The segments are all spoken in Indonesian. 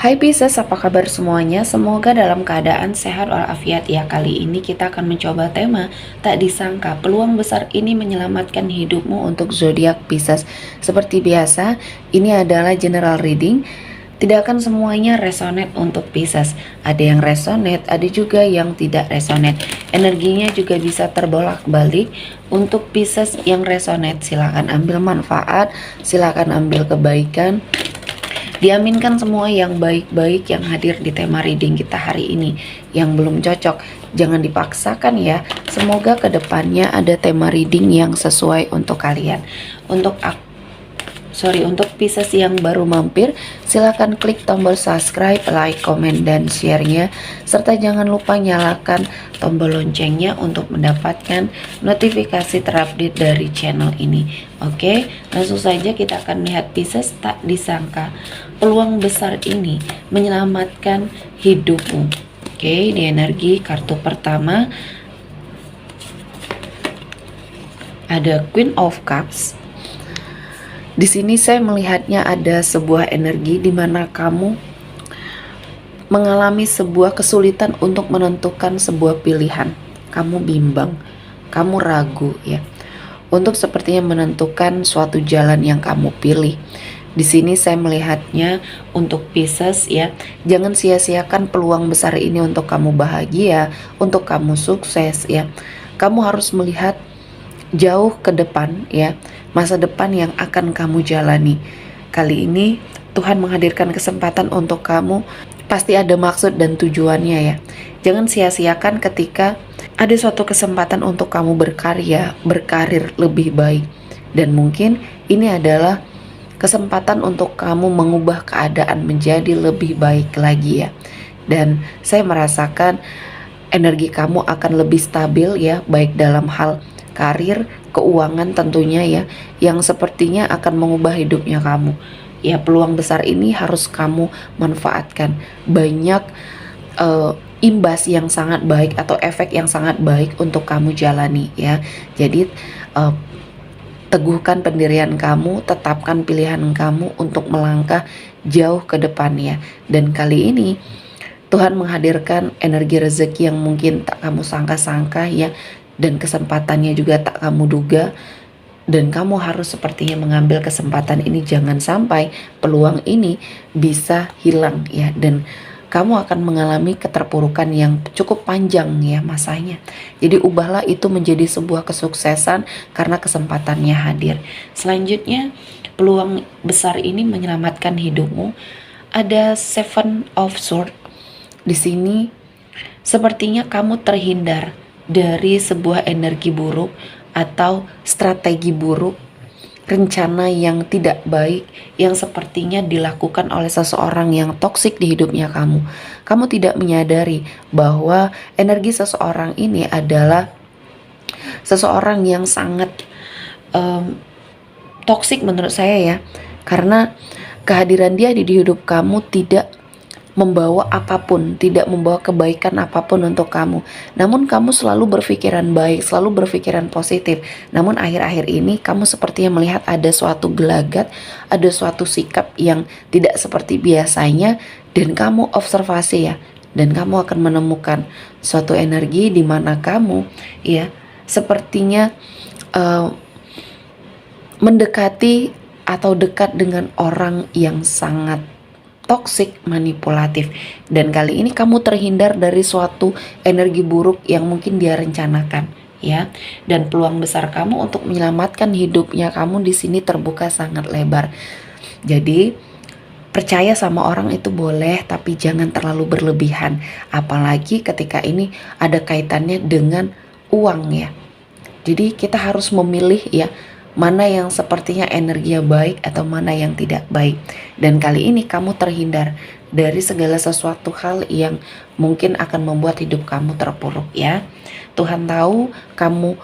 Hai Pisces, apa kabar semuanya? Semoga dalam keadaan sehat walafiat ya. Kali ini kita akan mencoba tema tak disangka peluang besar ini menyelamatkan hidupmu untuk zodiak Pisces. Seperti biasa, ini adalah general reading. Tidak akan semuanya resonate untuk Pisces. Ada yang resonate, ada juga yang tidak resonate. Energinya juga bisa terbolak-balik. Untuk Pisces yang resonate, silakan ambil manfaat, silakan ambil kebaikan. Diaminkan semua yang baik-baik yang hadir di tema reading kita hari ini. Yang belum cocok, jangan dipaksakan ya. Semoga kedepannya ada tema reading yang sesuai untuk kalian. Untuk Pisces yang baru mampir, silahkan klik tombol subscribe, like, komen, dan share-nya. Serta jangan lupa nyalakan tombol loncengnya untuk mendapatkan notifikasi terupdate dari channel ini. Oke, langsung saja kita akan lihat Pisces tak disangka. Peluang besar ini menyelamatkan hidupmu. Oke, di energi kartu pertama ada Queen of Cups. Di sini saya melihatnya ada sebuah energi di mana kamu mengalami sebuah kesulitan untuk menentukan sebuah pilihan. Kamu bimbang, kamu ragu ya. Untuk sepertinya menentukan suatu jalan yang kamu pilih. Di sini saya melihatnya untuk Pisces ya. Jangan sia-siakan peluang besar ini untuk kamu bahagia, untuk kamu sukses ya. Kamu harus melihat jauh ke depan ya, masa depan yang akan kamu jalani. Kali ini Tuhan menghadirkan kesempatan untuk kamu, pasti ada maksud dan tujuannya ya. Jangan sia-siakan ketika ada suatu kesempatan untuk kamu berkarya, berkarir lebih baik. Dan mungkin ini adalah kesempatan untuk kamu mengubah keadaan menjadi lebih baik lagi ya. Dan saya merasakan energi kamu akan lebih stabil ya, baik dalam hal karir, keuangan tentunya ya, yang sepertinya akan mengubah hidupnya kamu. Ya, peluang besar ini harus kamu manfaatkan. Banyak imbas yang sangat baik atau efek yang sangat baik untuk kamu jalani ya. Jadi teguhkan pendirian kamu, tetapkan pilihan kamu untuk melangkah jauh ke depannya. Dan kali ini Tuhan menghadirkan energi rezeki yang mungkin tak kamu sangka-sangka ya, dan kesempatannya juga tak kamu duga, dan kamu harus sepertinya mengambil kesempatan ini. Jangan sampai peluang ini bisa hilang ya, dan kamu akan mengalami keterpurukan yang cukup panjang ya masanya. Jadi ubahlah itu menjadi sebuah kesuksesan karena kesempatannya hadir. Selanjutnya, peluang besar ini menyelamatkan hidupmu. Ada Seven of Swords. Di sini sepertinya kamu terhindar dari sebuah energi buruk atau strategi buruk, rencana yang tidak baik yang sepertinya dilakukan oleh seseorang yang toksik di hidupnya kamu. Kamu tidak menyadari bahwa energi seseorang ini adalah seseorang yang sangat toksik menurut saya ya, karena kehadiran dia di hidup kamu tidak membawa apapun, tidak membawa kebaikan apapun untuk kamu. Namun kamu selalu berpikiran baik, selalu berpikiran positif. Namun akhir-akhir ini kamu sepertinya melihat ada suatu gelagat, ada suatu sikap yang tidak seperti biasanya, dan kamu observasi ya, dan kamu akan menemukan suatu energi di mana kamu ya sepertinya mendekati atau dekat dengan orang yang sangat toksik, manipulatif. Dan kali ini kamu terhindar dari suatu energi buruk yang mungkin dia rencanakan ya. Dan peluang besar kamu untuk menyelamatkan hidupnya kamu di sini terbuka sangat lebar. Jadi percaya sama orang itu boleh, tapi jangan terlalu berlebihan. Apalagi ketika ini ada kaitannya dengan uang ya. Jadi kita harus memilih ya, mana yang sepertinya energinya baik atau mana yang tidak baik. Dan kali ini kamu terhindar dari segala sesuatu hal yang mungkin akan membuat hidup kamu terpuruk ya. Tuhan tahu kamu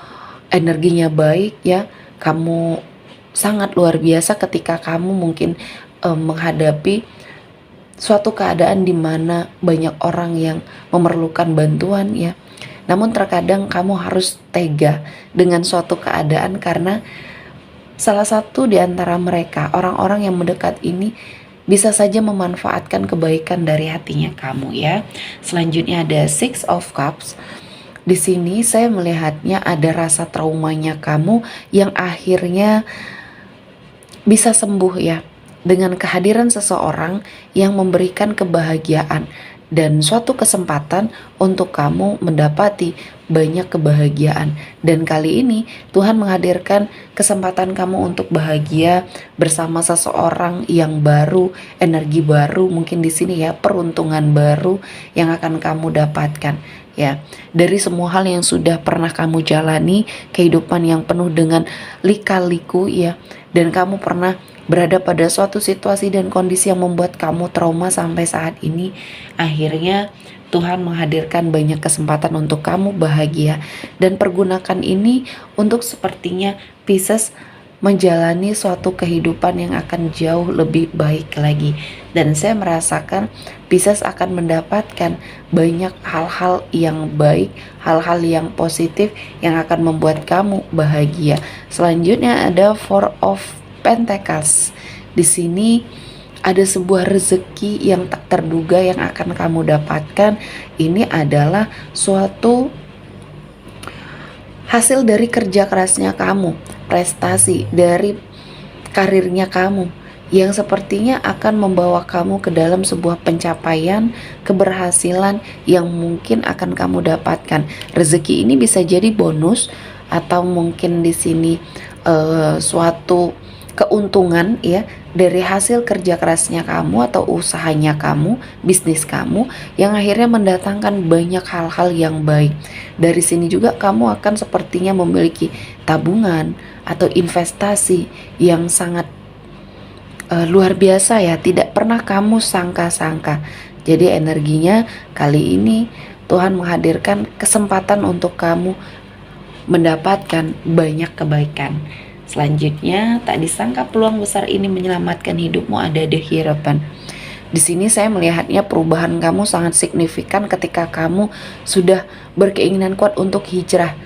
energinya baik ya, kamu sangat luar biasa ketika kamu mungkin menghadapi suatu keadaan di mana banyak orang yang memerlukan bantuan ya. Namun terkadang kamu harus tega dengan suatu keadaan karena salah satu di antara mereka, orang-orang yang mendekat ini, bisa saja memanfaatkan kebaikan dari hatinya kamu ya. Selanjutnya ada Six of Cups. Di sini saya melihatnya ada rasa traumanya kamu yang akhirnya bisa sembuh ya, dengan kehadiran seseorang yang memberikan kebahagiaan dan suatu kesempatan untuk kamu mendapati banyak kebahagiaan. Dan kali ini Tuhan menghadirkan kesempatan kamu untuk bahagia bersama seseorang yang baru, energi baru, mungkin di sini ya, peruntungan baru yang akan kamu dapatkan ya. Dari semua hal yang sudah pernah kamu jalani, kehidupan yang penuh dengan lika-liku ya, dan kamu pernah berada pada suatu situasi dan kondisi yang membuat kamu trauma sampai saat ini, akhirnya Tuhan menghadirkan banyak kesempatan untuk kamu bahagia, dan pergunakan ini untuk sepertinya Pisces menjalani suatu kehidupan yang akan jauh lebih baik lagi. Dan saya merasakan Pisces akan mendapatkan banyak hal-hal yang baik, hal-hal yang positif yang akan membuat kamu bahagia. Selanjutnya ada Four of Pentacles. Di sini ada sebuah rezeki yang tak terduga yang akan kamu dapatkan. Ini adalah suatu hasil dari kerja kerasnya kamu, prestasi dari karirnya kamu yang sepertinya akan membawa kamu ke dalam sebuah pencapaian, keberhasilan yang mungkin akan kamu dapatkan. Rezeki ini bisa jadi bonus atau mungkin di sini suatu keuntungan ya dari hasil kerja kerasnya kamu atau usahanya kamu, bisnis kamu yang akhirnya mendatangkan banyak hal-hal yang baik. Dari sini juga kamu akan sepertinya memiliki tabungan atau investasi yang sangat luar biasa ya, tidak pernah kamu sangka-sangka. Jadi energinya kali ini Tuhan menghadirkan kesempatan untuk kamu mendapatkan banyak kebaikan. Selanjutnya, tak disangka peluang besar ini menyelamatkan hidupmu, ada The Hierophant. Di sini saya melihatnya perubahan kamu sangat signifikan ketika kamu sudah berkeinginan kuat untuk hijrah.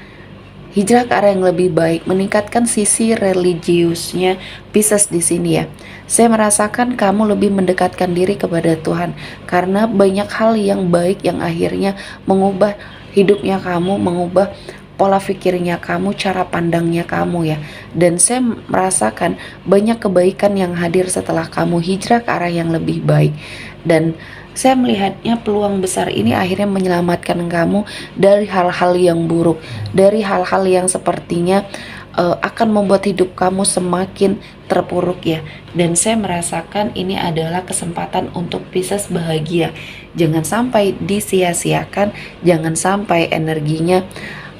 Hijrah ke arah yang lebih baik, meningkatkan sisi religiusnya Pisces di sini ya. Saya merasakan kamu lebih mendekatkan diri kepada Tuhan karena banyak hal yang baik yang akhirnya mengubah hidupnya kamu, mengubah pola pikirnya kamu, cara pandangnya kamu ya. Dan saya merasakan banyak kebaikan yang hadir setelah kamu hijrah ke arah yang lebih baik. Dan saya melihatnya peluang besar ini akhirnya menyelamatkan kamu dari hal-hal yang buruk, dari hal-hal yang sepertinya akan membuat hidup kamu semakin terpuruk ya. Dan saya merasakan ini adalah kesempatan untuk Pisces bahagia. Jangan sampai disia-siakan, jangan sampai energinya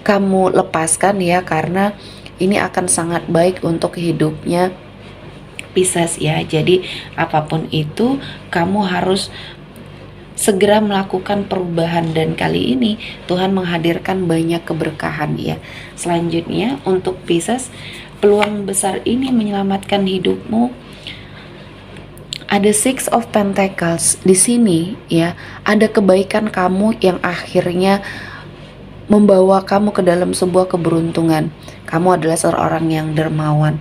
kamu lepaskan ya, karena ini akan sangat baik untuk hidupnya Pisces ya. Jadi apapun itu kamu harus segera melakukan perubahan, dan kali ini Tuhan menghadirkan banyak keberkahan ya. Selanjutnya untuk Pisces, peluang besar ini menyelamatkan hidupmu, ada Six of Pentacles. Di sini ya, ada kebaikan kamu yang akhirnya membawa kamu ke dalam sebuah keberuntungan. Kamu adalah seorang yang dermawan.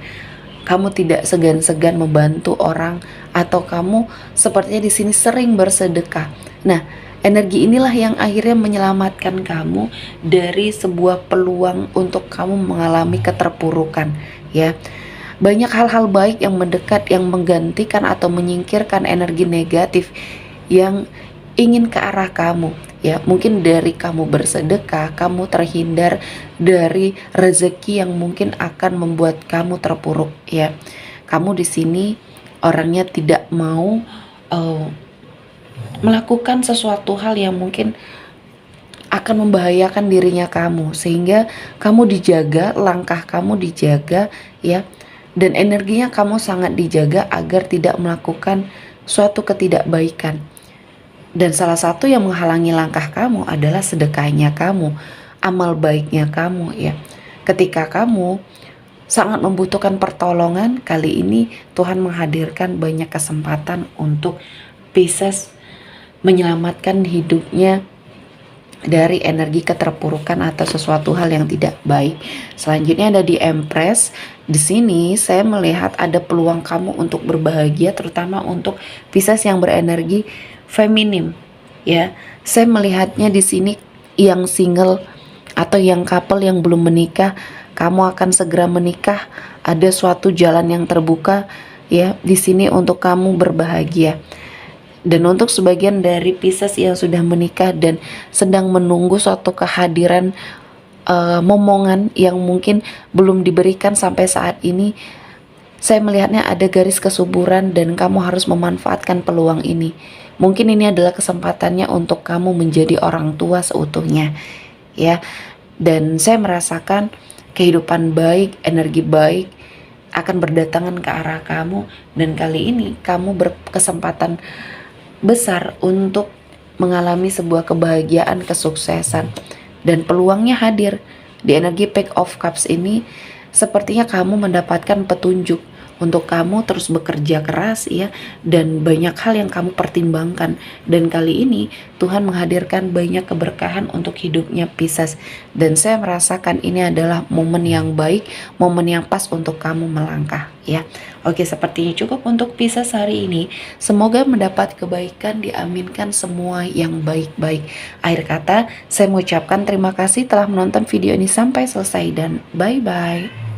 Kamu tidak segan-segan membantu orang, atau kamu sepertinya di sini sering bersedekah. Nah, energi inilah yang akhirnya menyelamatkan kamu dari sebuah peluang untuk kamu mengalami keterpurukan ya. Banyak hal-hal baik yang mendekat, yang menggantikan atau menyingkirkan energi negatif yang ingin ke arah kamu ya. Mungkin dari kamu bersedekah, kamu terhindar dari rezeki yang mungkin akan membuat kamu terpuruk ya. Kamu di sini orangnya tidak mau melakukan sesuatu hal yang mungkin akan membahayakan dirinya kamu, sehingga kamu dijaga, langkah kamu dijaga ya, dan energinya kamu sangat dijaga agar tidak melakukan suatu ketidakbaikan. Dan salah satu yang menghalangi langkah kamu adalah sedekahnya kamu, amal baiknya kamu ya. Ketika kamu sangat membutuhkan pertolongan, kali ini Tuhan menghadirkan banyak kesempatan untuk Pisces menyelamatkan hidupnya dari energi keterpurukan atau sesuatu hal yang tidak baik. Selanjutnya ada di Empress. Di sini saya melihat ada peluang kamu untuk berbahagia, terutama untuk Pisces yang berenergi feminim. Ya, saya melihatnya di sini yang single atau yang couple yang belum menikah, kamu akan segera menikah. Ada suatu jalan yang terbuka ya di sini untuk kamu berbahagia. Dan untuk sebagian dari Pisces yang sudah menikah dan sedang menunggu suatu kehadiran momongan yang mungkin belum diberikan sampai saat ini, saya melihatnya ada garis kesuburan dan kamu harus memanfaatkan peluang ini. Mungkin ini adalah kesempatannya untuk kamu menjadi orang tua seutuhnya, ya. Dan saya merasakan kehidupan baik, energi baik akan berdatangan ke arah kamu, dan kali ini kamu berkesempatan besar untuk mengalami sebuah kebahagiaan, kesuksesan, dan peluangnya hadir. Di energi Page of Cups ini sepertinya kamu mendapatkan petunjuk untuk kamu terus bekerja keras ya, dan banyak hal yang kamu pertimbangkan. Dan kali ini Tuhan menghadirkan banyak keberkahan untuk hidupnya Pisces, dan saya merasakan ini adalah momen yang baik, momen yang pas untuk kamu melangkah ya. Oke, sepertinya cukup untuk Pisces hari ini. Semoga mendapat kebaikan, diaminkan semua yang baik-baik. Akhir kata, saya mengucapkan terima kasih telah menonton video ini sampai selesai dan bye-bye.